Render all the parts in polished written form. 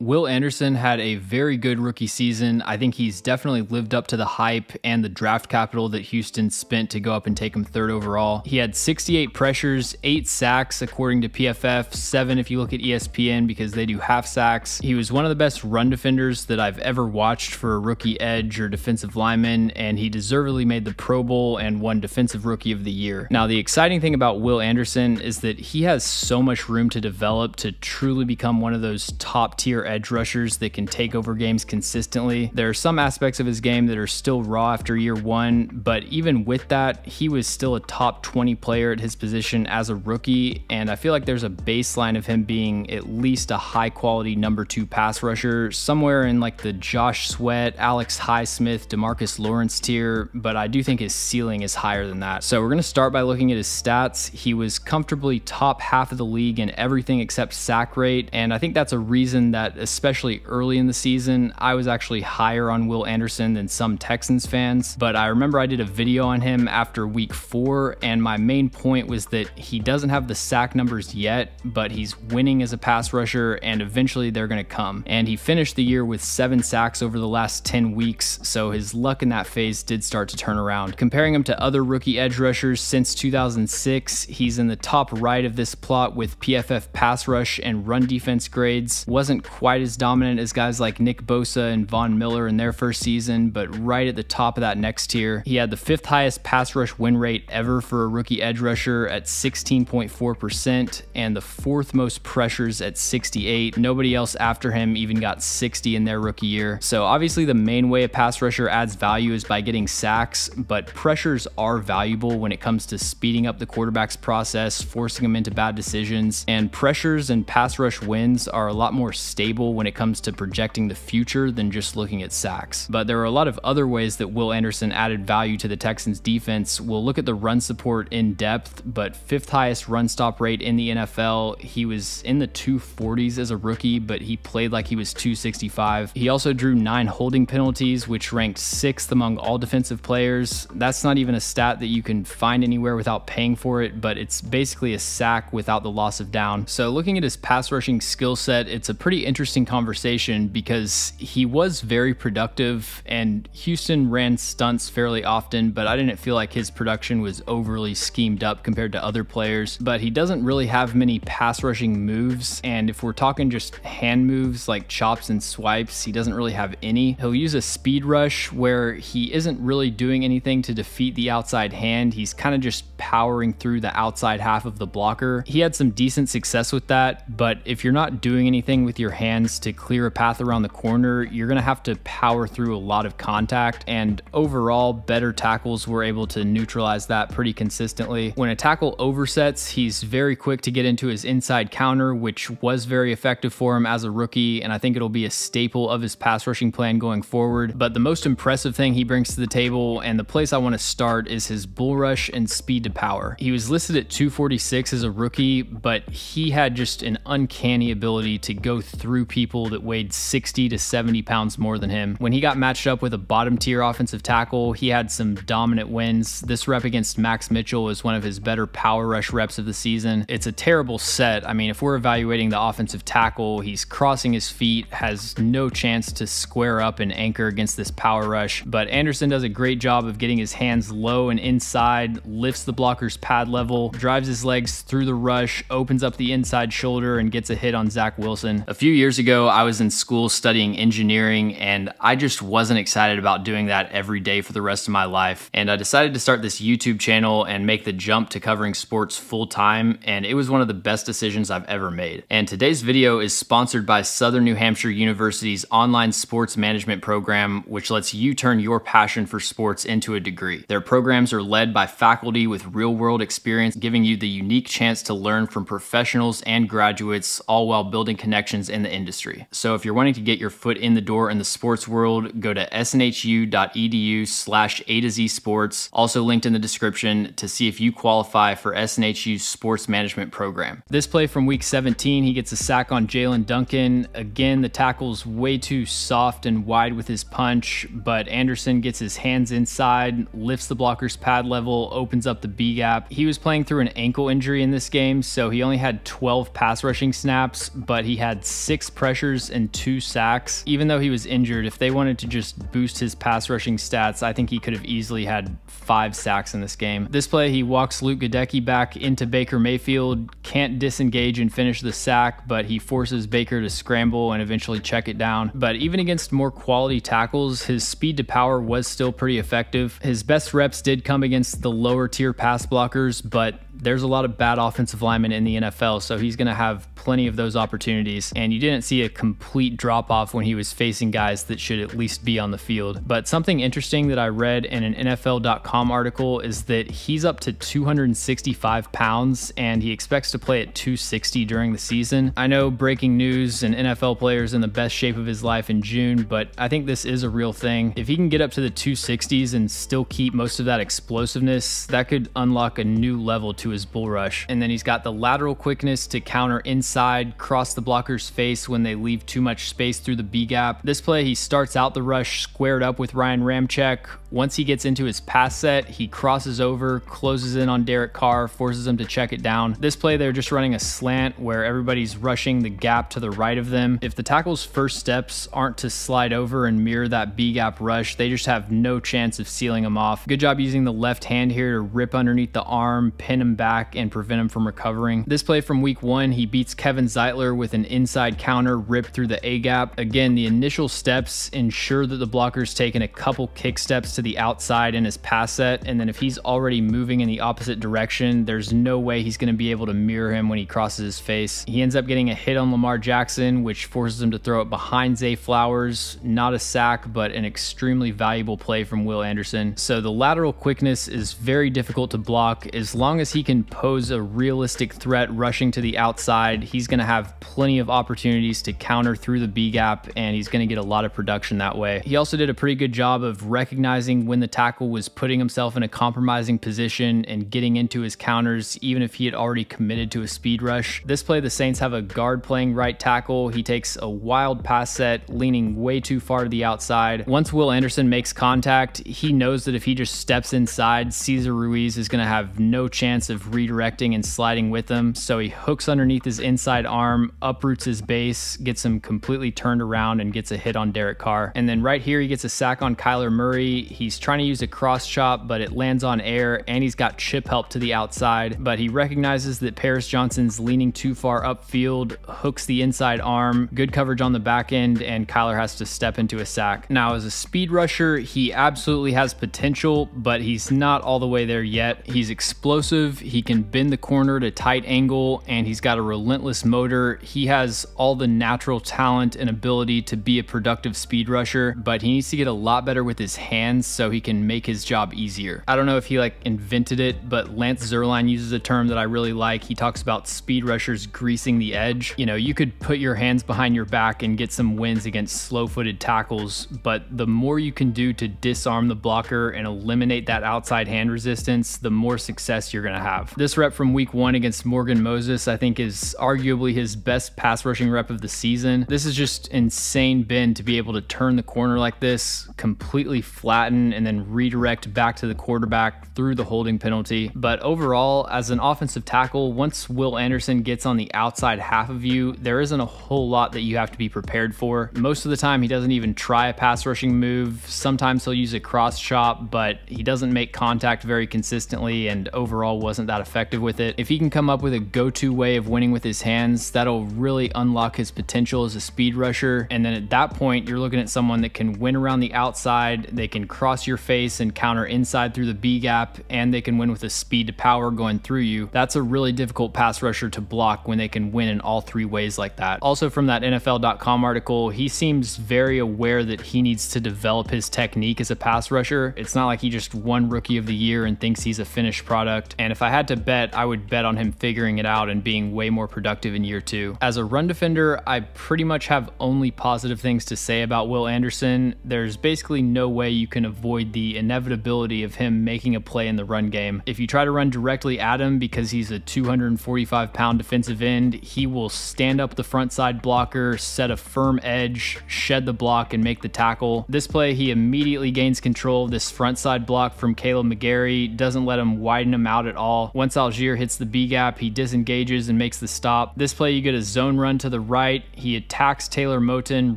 Will Anderson had a very good rookie season. I think he's definitely lived up to the hype and the draft capital that Houston spent to go up and take him 3rd overall. He had 68 pressures, 8 sacks according to PFF, 7 if you look at ESPN because they do half sacks. He was one of the best run defenders that I've ever watched for a rookie edge or defensive lineman, and he deservedly made the Pro Bowl and won Defensive Rookie of the Year. Now, the exciting thing about Will Anderson is that he has so much room to develop to truly become one of those top tier edge rushers that can take over games consistently. There are some aspects of his game that are still raw after year 1, but even with that, he was still a top 20 player at his position as a rookie, and I feel like there's a baseline of him being at least a high quality number 2 pass rusher, somewhere in like the Josh Sweat, Alex Highsmith, DeMarcus Lawrence tier, but I do think his ceiling is higher than that. So we're going to start by looking at his stats. He was comfortably top half of the league in everything except sack rate, and I think that's a reason that especially early in the season, I was actually higher on Will Anderson than some Texans fans. But I remember I did a video on him after week 4, and my main point was that he doesn't have the sack numbers yet, but he's winning as a pass rusher, and eventually they're going to come. And he finished the year with 7 sacks over the last 10 weeks, so his luck in that phase did start to turn around. Comparing him to other rookie edge rushers since 2006, he's in the top right of this plot with PFF pass rush and run defense grades. Wasn't quite as dominant as guys like Nick Bosa and Von Miller in their first season, but right at the top of that next tier. He had the 5th highest pass rush win rate ever for a rookie edge rusher at 16.4% and the 4th most pressures at 68. Nobody else after him even got 60 in their rookie year. So obviously the main way a pass rusher adds value is by getting sacks, but pressures are valuable when it comes to speeding up the quarterback's process, forcing them into bad decisions, and pressures and pass rush wins are a lot more stable when it comes to projecting the future than just looking at sacks. But there are a lot of other ways that Will Anderson added value to the Texans defense. We'll look at the run support in depth, but 5th highest run stop rate in the NFL. He was in the 240s as a rookie, but he played like he was 265. He also drew 9 holding penalties, which ranked 6th among all defensive players. That's not even a stat that you can find anywhere without paying for it, but it's basically a sack without the loss of down. So looking at his pass rushing skill set, it's a pretty interesting conversation because he was very productive and Houston ran stunts fairly often, but I didn't feel like his production was overly schemed up compared to other players. But he doesn't really have many pass rushing moves, and if we're talking just hand moves like chops and swipes, he doesn't really have any. He'll use a speed rush where he isn't really doing anything to defeat the outside hand. He's kind of just powering through the outside half of the blocker. He had some decent success with that, but if you're not doing anything with your hands to clear a path around the corner, you're going to have to power through a lot of contact, and overall better tackles were able to neutralize that pretty consistently. When a tackle oversets, he's very quick to get into his inside counter, which was very effective for him as a rookie, and I think it'll be a staple of his pass rushing plan going forward. But the most impressive thing he brings to the table, and the place I want to start, is his bull rush and speed to power. He was listed at 246 as a rookie, but he had just an uncanny ability to go through people that weighed 60 to 70 pounds more than him. When he got matched up with a bottom tier offensive tackle, he had some dominant wins. This rep against Max Mitchell was one of his better power rush reps of the season. It's a terrible set. I mean, if we're evaluating the offensive tackle, he's crossing his feet, has no chance to square up and anchor against this power rush, but Anderson does a great job of getting his hands low and inside, lifts the blocker's pad level, drives his legs through the rush, opens up the inside shoulder, and gets a hit on Zach Wilson. A few years ago, I was in school studying engineering, and I just wasn't excited about doing that every day for the rest of my life. And I decided to start this YouTube channel and make the jump to covering sports full time, and it was one of the best decisions I've ever made. And today's video is sponsored by Southern New Hampshire University's online sports management program, which lets you turn your passion for sports into a degree. Their programs are led by faculty with real-world experience, giving you the unique chance to learn from professionals and graduates, all while building connections in the industry. So if you're wanting to get your foot in the door in the sports world, go to snhu.edu/A to Z sports, also linked in the description, to see if you qualify for SNHU's sports management program. This play from week 17, he gets a sack on Jalen Duncan. Again, the tackle's way too soft and wide with his punch, but Anderson gets his hands inside, lifts the blocker's pad level, opens up the B gap. He was playing through an ankle injury in this game, so he only had 12 pass rushing snaps, but he had 6 pressures and 2 sacks. Even though he was injured, if they wanted to just boost his pass rushing stats, I think he could have easily had 5 sacks in this game. This play, he walks Luke Goedeke back into Baker Mayfield, can't disengage and finish the sack, but he forces Baker to scramble and eventually check it down. But even against more quality tackles, his speed to power was still pretty effective. His best reps did come against the lower tier pass blockers, but there's a lot of bad offensive linemen in the NFL, so he's going to have plenty of those opportunities. And you didn't see a complete drop off when he was facing guys that should at least be on the field. But something interesting that I read in an NFL.com article is that he's up to 265 pounds and he expects to play at 260 during the season. I know breaking news, and NFL players in the best shape of his life in June, but I think this is a real thing. If he can get up to the 260s and still keep most of that explosiveness, that could unlock a new level to his bull rush. And then he's got the lateral quickness to counter inside, cross the blocker's face when they leave too much space through the B gap. This play, he starts out the rush squared up with Ryan Ramczyk. Once he gets into his pass set, he crosses over, closes in on Derek Carr, forces him to check it down. This play, they're just running a slant where everybody's rushing the gap to the right of them. If the tackle's first steps aren't to slide over and mirror that B gap rush, they just have no chance of sealing him off. Good job using the left hand here to rip underneath the arm, pin him back, and prevent him from recovering. This play from week 1, he beats Kevin Zeitler with an inside counter rip through the A gap. Again, the initial steps ensure that the blocker's taken a couple kick steps to the outside in his pass set, and then if he's already moving in the opposite direction, there's no way he's going to be able to mirror him when he crosses his face. He ends up getting a hit on Lamar Jackson, which forces him to throw it behind Zay Flowers. Not a sack, but an extremely valuable play from Will Anderson. So the lateral quickness is very difficult to block. As long as he can pose a realistic threat rushing to the outside, he's going to have plenty of opportunities to counter through the B gap, and he's going to get a lot of production that way. He also did a pretty good job of recognizing when the tackle was putting himself in a compromising position and getting into his counters, even if he had already committed to a speed rush. This play, the Saints have a guard playing right tackle. He takes a wild pass set, leaning way too far to the outside. Once Will Anderson makes contact, he knows that if he just steps inside, Cesar Ruiz is going to have no chance of redirecting and sliding with him, so he hooks underneath his inside arm, uproots his base, gets him completely turned around, and gets a hit on Derek Carr. And then right here, he gets a sack on Kyler Murray. He's trying to use a cross chop, but it lands on air, and he's got chip help to the outside, but he recognizes that Paris Johnson's leaning too far upfield, hooks the inside arm, good coverage on the back end, and Kyler has to step into a sack. Now, as a speed rusher, he absolutely has potential, but he's not all the way there yet. He's explosive, he can bend the corner to tight angle, and he's got a relentless motor. He has all the natural talent and ability to be a productive speed rusher, but he needs to get a lot better with his hands so he can make his job easier. I don't know if he invented it, but Lance Zierlein uses a term that I really like. He talks about speed rushers greasing the edge. You know, you could put your hands behind your back and get some wins against slow-footed tackles, but the more you can do to disarm the blocker and eliminate that outside hand resistance, the more success you're going to have. This rep from week 1 against Morgan Moses, I think, is arguably his best pass rushing rep of the season. This is just insane bend to be able to turn the corner like this, completely flatten, and then redirect back to the quarterback through the holding penalty. But overall, as an offensive tackle, once Will Anderson gets on the outside half of you, there isn't a whole lot that you have to be prepared for. Most of the time, he doesn't even try a pass rushing move. Sometimes he'll use a cross chop, but he doesn't make contact very consistently and overall wasn't that effective with it. If he can come up with a go-to way of winning with his hands, that'll really unlock his potential as a speed rusher. And then at that point, you're looking at someone that can win around the outside, they can cross your face and counter inside through the B gap, and they can win with a speed to power going through you. That's a really difficult pass rusher to block when they can win in all 3 ways like that. Also, from that NFL.com article, he seems very aware that he needs to develop his technique as a pass rusher. It's not like he just won Rookie of the Year and thinks he's a finished product. And if I had to bet, I would bet on him figuring it out and being way more productive in year 2. As a run defender, I pretty much have only positive things to say about Will Anderson. There's basically no way you can avoid the inevitability of him making a play in the run game. If you try to run directly at him because he's a 245-pound defensive end, he will stand up the front side blocker, set a firm edge, shed the block, and make the tackle. This play, he immediately gains control of this front side block from Caleb McGarry, doesn't let him widen him out at all, ball. Once Algier hits the B gap, he disengages and makes the stop. This play, you get a zone run to the right. He attacks Taylor Moton,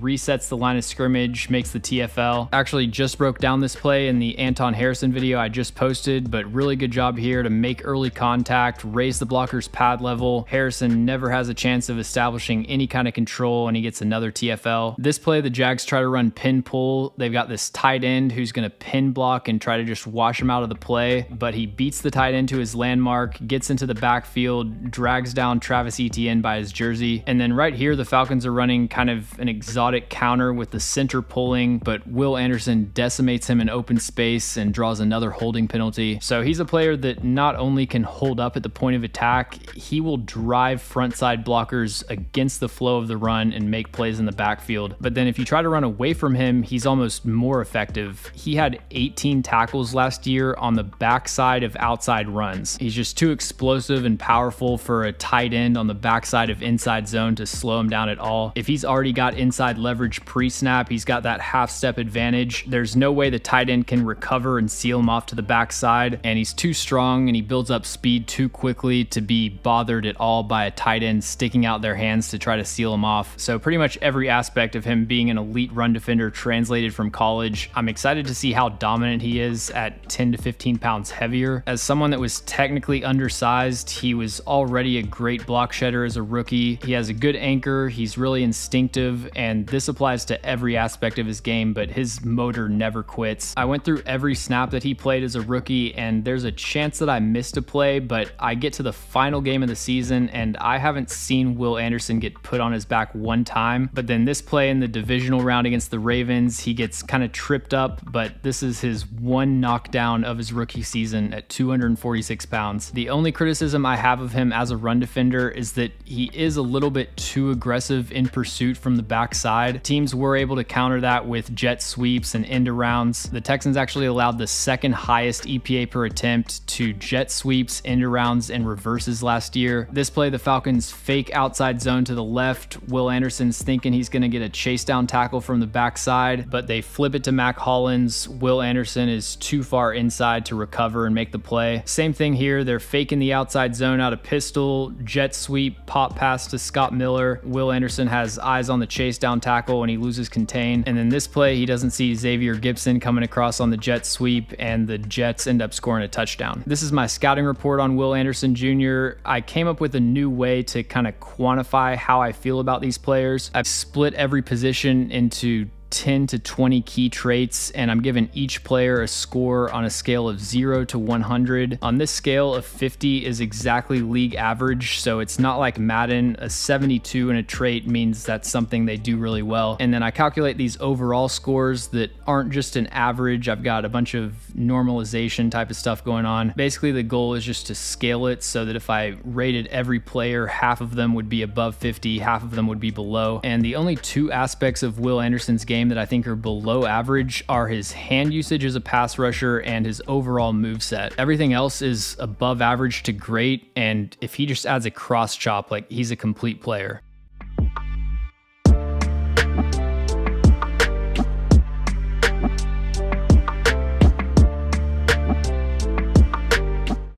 resets the line of scrimmage, makes the TFL. Actually just broke down this play in the Anton Harrison video I just posted, but really good job here to make early contact, raise the blocker's pad level. Harrison never has a chance of establishing any kind of control, and he gets another TFL. This play, the Jags try to run pin pull. They've got this tight end who's going to pin block and try to just wash him out of the play, but he beats the tight end to his landmark, gets into the backfield, drags down Travis Etienne by his jersey. And then right here, the Falcons are running kind of an exotic counter with the center pulling, but Will Anderson decimates him in open space and draws another holding penalty. So he's a player that not only can hold up at the point of attack, he will drive frontside blockers against the flow of the run and make plays in the backfield. But then if you try to run away from him, he's almost more effective. He had 18 tackles last year on the backside of outside runs. He's just too explosive and powerful for a tight end on the backside of inside zone to slow him down at all. If he's already got inside leverage pre-snap, he's got that half-step advantage. There's no way the tight end can recover and seal him off to the backside, and he's too strong and he builds up speed too quickly to be bothered at all by a tight end sticking out their hands to try to seal him off. So pretty much every aspect of him being an elite run defender translated from college. I'm excited to see how dominant he is at 10 to 15 pounds heavier. As someone that was technically undersized, he was already a great block shedder as a rookie. He has a good anchor, he's really instinctive, and this applies to every aspect of his game, but his motor never quits. I went through every snap that he played as a rookie, and there's a chance that I missed a play, but I get to the final game of the season and I haven't seen Will Anderson get put on his back one time. But then this play in the divisional round against the Ravens, he gets kind of tripped up, but this is his one knockdown of his rookie season at 246 pounds. The only criticism I have of him as a run defender is that he is a little bit too aggressive in pursuit from the backside. Teams were able to counter that with jet sweeps and end arounds. The Texans actually allowed the second highest EPA per attempt to jet sweeps, end arounds, and reverses last year. This play, the Falcons fake outside zone to the left. Will Anderson's thinking he's going to get a chase down tackle from the backside, but they flip it to Mac Hollins. Will Anderson is too far inside to recover and make the play. Same thing here. They're faking the outside zone out of pistol, jet sweep, pop pass to Scott Miller. Will Anderson has eyes on the chase down tackle and he loses contain. And then this play, he doesn't see Xavier Gibson coming across on the jet sweep, and the Jets end up scoring a touchdown. This is my scouting report on Will Anderson Jr. I came up with a new way to kind of quantify how I feel about these players. I've split every position into 10 to 20 key traits, and I'm giving each player a score on a scale of 0 to 100. On this scale, a 50 is exactly league average, so it's not like Madden. A 72 in a trait means that's something they do really well. And then I calculate these overall scores that aren't just an average. I've got a bunch of normalization type of stuff going on. Basically, the goal is just to scale it so that if I rated every player, half of them would be above 50, half of them would be below. And the only two aspects of Will Anderson's game that I think are below average are his hand usage as a pass rusher and his overall moveset. Everything else is above average to great, and if he just adds a cross chop, like, he's a complete player.